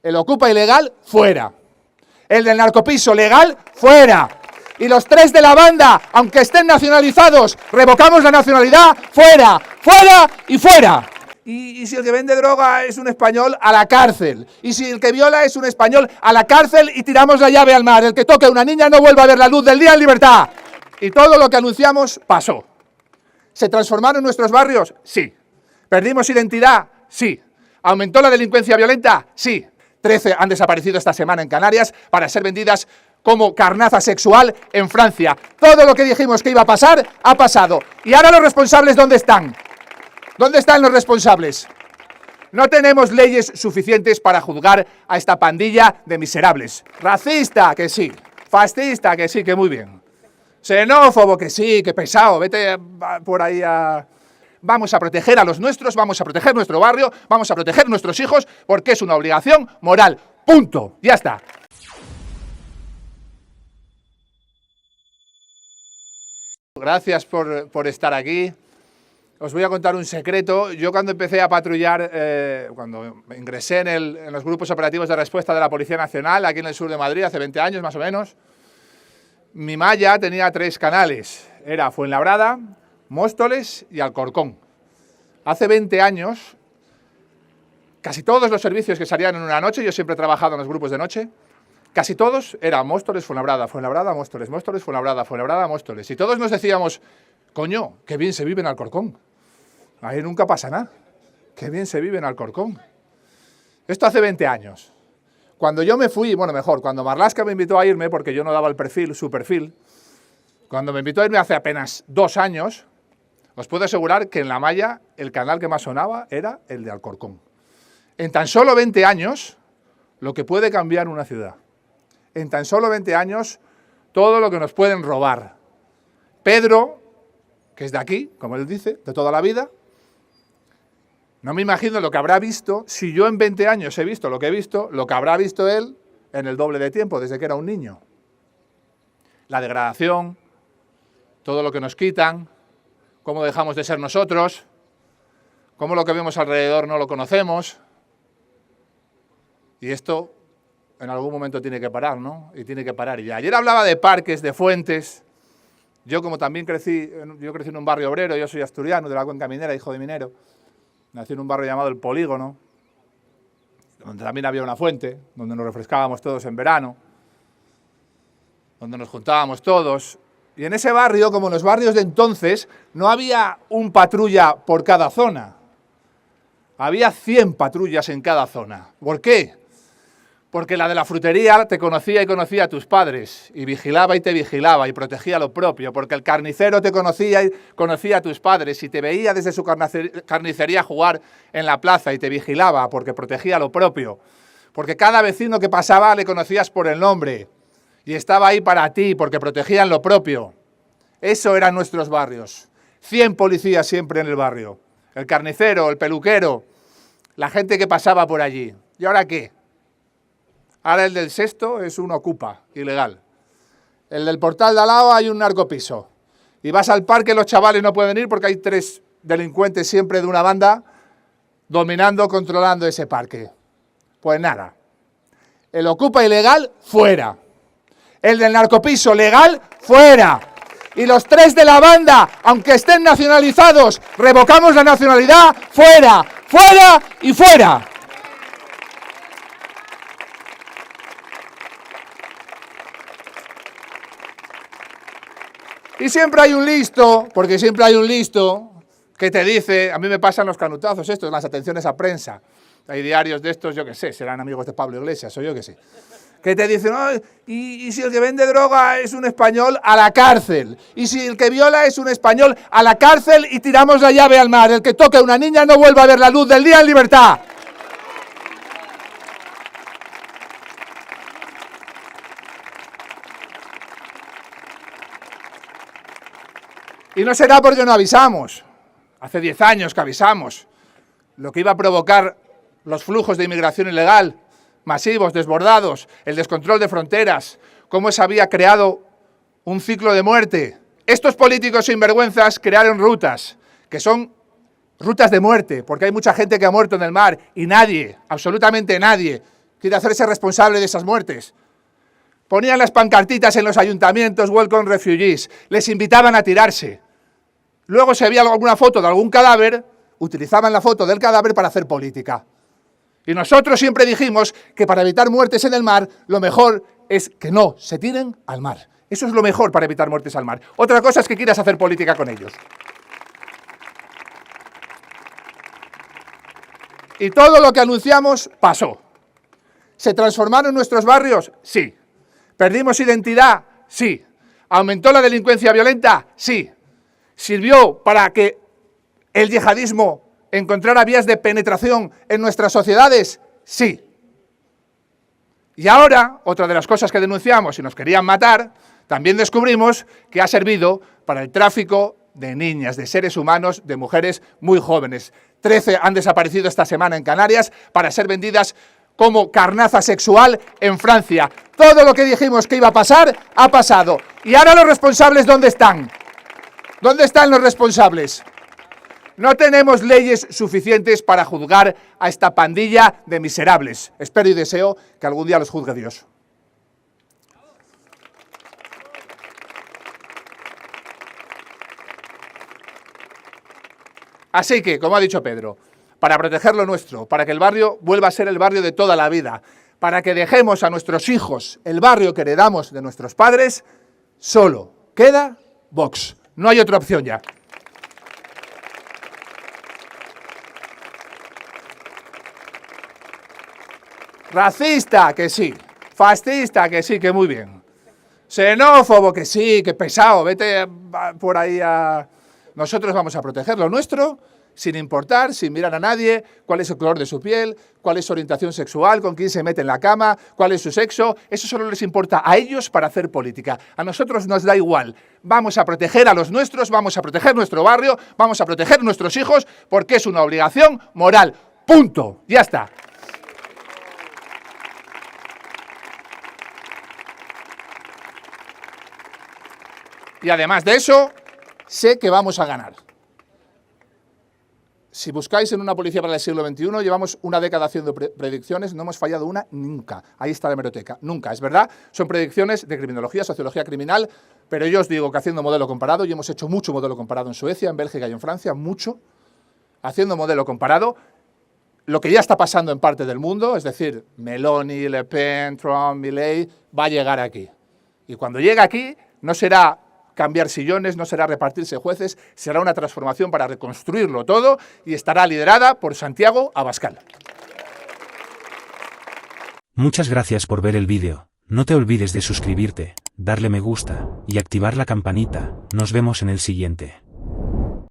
El ocupa ilegal, fuera. El del narcopiso legal, fuera. Y los 3 de la banda, aunque estén nacionalizados, revocamos la nacionalidad, fuera, fuera y fuera. Y si el que vende droga es un español, a la cárcel. Y si el que viola es un español, a la cárcel y tiramos la llave al mar. El que toque a una niña no vuelva a ver la luz del día en libertad. Y todo lo que anunciamos pasó. ¿Se transformaron nuestros barrios? Sí. ¿Perdimos identidad? Sí. ¿Aumentó la delincuencia violenta? Sí. 13 han desaparecido esta semana en Canarias para ser vendidas como carnaza sexual en Francia. Todo lo que dijimos que iba a pasar, ha pasado. ¿Y ahora los responsables dónde están? ¿Dónde están los responsables? No tenemos leyes suficientes para juzgar a esta pandilla de miserables. Racista, que sí. Fascista, que sí, que muy bien. Xenófobo, que sí, que pesado. Vete por ahí a... Vamos a proteger a los nuestros, vamos a proteger nuestro barrio, vamos a proteger nuestros hijos, porque es una obligación moral. Punto. Ya está. Gracias por estar aquí. Os voy a contar un secreto. Yo cuando empecé a patrullar, cuando ingresé en los grupos operativos de respuesta de la Policía Nacional, aquí en el sur de Madrid, hace 20 años más o menos, mi malla tenía 3 canales. Era Fuenlabrada, Móstoles y Alcorcón. Hace 20 años, casi todos los servicios que salían en una noche, yo siempre he trabajado en los grupos de noche, casi todos eran Móstoles, Fuenlabrada, Fuenlabrada, Móstoles, Móstoles, Fuenlabrada, Fuenlabrada, Móstoles. Y todos nos decíamos, coño, qué bien se vive en Alcorcón. Ahí nunca pasa nada. Qué bien se vive en Alcorcón. Esto hace 20 años. Cuando yo me fui, bueno, mejor, cuando Marlaska me invitó a irme, porque yo no daba el perfil, su perfil, cuando me invitó a irme hace apenas 2 años, os puedo asegurar que en la malla el canal que más sonaba era el de Alcorcón. En tan solo 20 años, lo que puede cambiar una ciudad. En tan solo 20 años, todo lo que nos pueden robar. Pedro, que es de aquí, como él dice, de toda la vida, no me imagino lo que habrá visto, si yo en 20 años he visto, lo que habrá visto él en el doble de tiempo, desde que era un niño. La degradación, todo lo que nos quitan, cómo dejamos de ser nosotros, cómo lo que vemos alrededor no lo conocemos. Y esto en algún momento tiene que parar, ¿no? Y tiene que parar ya. Ayer hablaba de parques, de fuentes. Yo como también crecí en un barrio obrero, yo soy asturiano, de la Cuenca Minera, hijo de minero. Nací en un barrio llamado El Polígono, donde también había una fuente, donde nos refrescábamos todos en verano, donde nos juntábamos todos. Y en ese barrio, como en los barrios de entonces, no había un patrulla por cada zona. Había 100 patrullas en cada zona. ¿Por qué? Porque la de la frutería te conocía y conocía a tus padres, y vigilaba y te vigilaba, y protegía lo propio, porque el carnicero te conocía y conocía a tus padres, y te veía desde su carnicería jugar en la plaza, y te vigilaba, porque protegía lo propio. Porque cada vecino que pasaba le conocías por el nombre, y estaba ahí para ti, porque protegían lo propio. Eso eran nuestros barrios. 100 policías siempre en el barrio. El carnicero, el peluquero, la gente que pasaba por allí. ¿Y ahora qué? Ahora el del Sexto es un ocupa, ilegal. El del Portal de al lado hay un narcopiso. Y vas al parque, los chavales no pueden ir porque hay 3 delincuentes siempre de una banda dominando, controlando ese parque. Pues nada. El ocupa ilegal, fuera. El del narcopiso legal, fuera. Y los 3 de la banda, aunque estén nacionalizados, revocamos la nacionalidad, fuera, fuera y fuera. Y siempre hay un listo, porque siempre hay un listo que te dice, a mí me pasan los canutazos estos, las atenciones a prensa. Hay diarios de estos, yo qué sé, serán amigos de Pablo Iglesias o yo qué sé. Que te dicen, oh, y si el que vende droga es un español, a la cárcel. Y si el que viola es un español, a la cárcel y tiramos la llave al mar. El que toque a una niña no vuelva a ver la luz del día en libertad. Y no será porque no avisamos. Hace 10 años que avisamos lo que iba a provocar los flujos de inmigración ilegal, masivos, desbordados, el descontrol de fronteras, cómo se había creado un ciclo de muerte. Estos políticos sinvergüenzas crearon rutas, que son rutas de muerte, porque hay mucha gente que ha muerto en el mar y nadie, absolutamente nadie, quiere hacerse responsable de esas muertes. Ponían las pancartitas en los ayuntamientos, Welcome Refugees, les invitaban a tirarse. Luego si había alguna foto de algún cadáver, utilizaban la foto del cadáver para hacer política. Y nosotros siempre dijimos que para evitar muertes en el mar, lo mejor es que no se tiren al mar. Eso es lo mejor para evitar muertes al mar. Otra cosa es que quieras hacer política con ellos. Y todo lo que anunciamos pasó. ¿Se transformaron nuestros barrios? Sí. ¿Perdimos identidad? Sí. ¿Aumentó la delincuencia violenta? Sí. ¿Sirvió para que el yihadismo encontrara vías de penetración en nuestras sociedades? Sí. Y ahora, otra de las cosas que denunciamos y nos querían matar, también descubrimos que ha servido para el tráfico de niñas, de seres humanos, de mujeres muy jóvenes. 13 han desaparecido esta semana en Canarias para ser vendidas como carnaza sexual en Francia. Todo lo que dijimos que iba a pasar, ha pasado. ¿Y ahora los responsables dónde están? ¿Dónde están los responsables? No tenemos leyes suficientes para juzgar a esta pandilla de miserables. Espero y deseo que algún día los juzgue Dios. Así que, como ha dicho Pedro, para proteger lo nuestro, para que el barrio vuelva a ser el barrio de toda la vida, para que dejemos a nuestros hijos el barrio que heredamos de nuestros padres, solo queda Vox. No hay otra opción ya. Racista, que sí. Fascista, que sí, que muy bien. Xenófobo, que sí, que pesado. Vete por ahí a... Nosotros vamos a proteger lo nuestro, sin importar, sin mirar a nadie, cuál es el color de su piel, cuál es su orientación sexual, con quién se mete en la cama, cuál es su sexo. Eso solo les importa a ellos para hacer política. A nosotros nos da igual. Vamos a proteger a los nuestros, vamos a proteger nuestro barrio, vamos a proteger a nuestros hijos, porque es una obligación moral. Punto. Ya está. Y además de eso, sé que vamos a ganar. Si buscáis en una policía para el siglo XXI, llevamos una década haciendo predicciones, no hemos fallado una nunca. Ahí está la hemeroteca, nunca, es verdad. Son predicciones de criminología, sociología criminal, pero yo os digo que haciendo modelo comparado, y hemos hecho mucho modelo comparado en Suecia, en Bélgica y en Francia, mucho, haciendo modelo comparado, lo que ya está pasando en parte del mundo, es decir, Meloni, Le Pen, Trump, Milei, va a llegar aquí. Y cuando llegue aquí, no será cambiar sillones, no será repartirse jueces, será una transformación para reconstruirlo todo y estará liderada por Santiago Abascal. Muchas gracias por ver el vídeo. No te olvides de suscribirte, darle me gusta y activar la campanita. Nos vemos en el siguiente.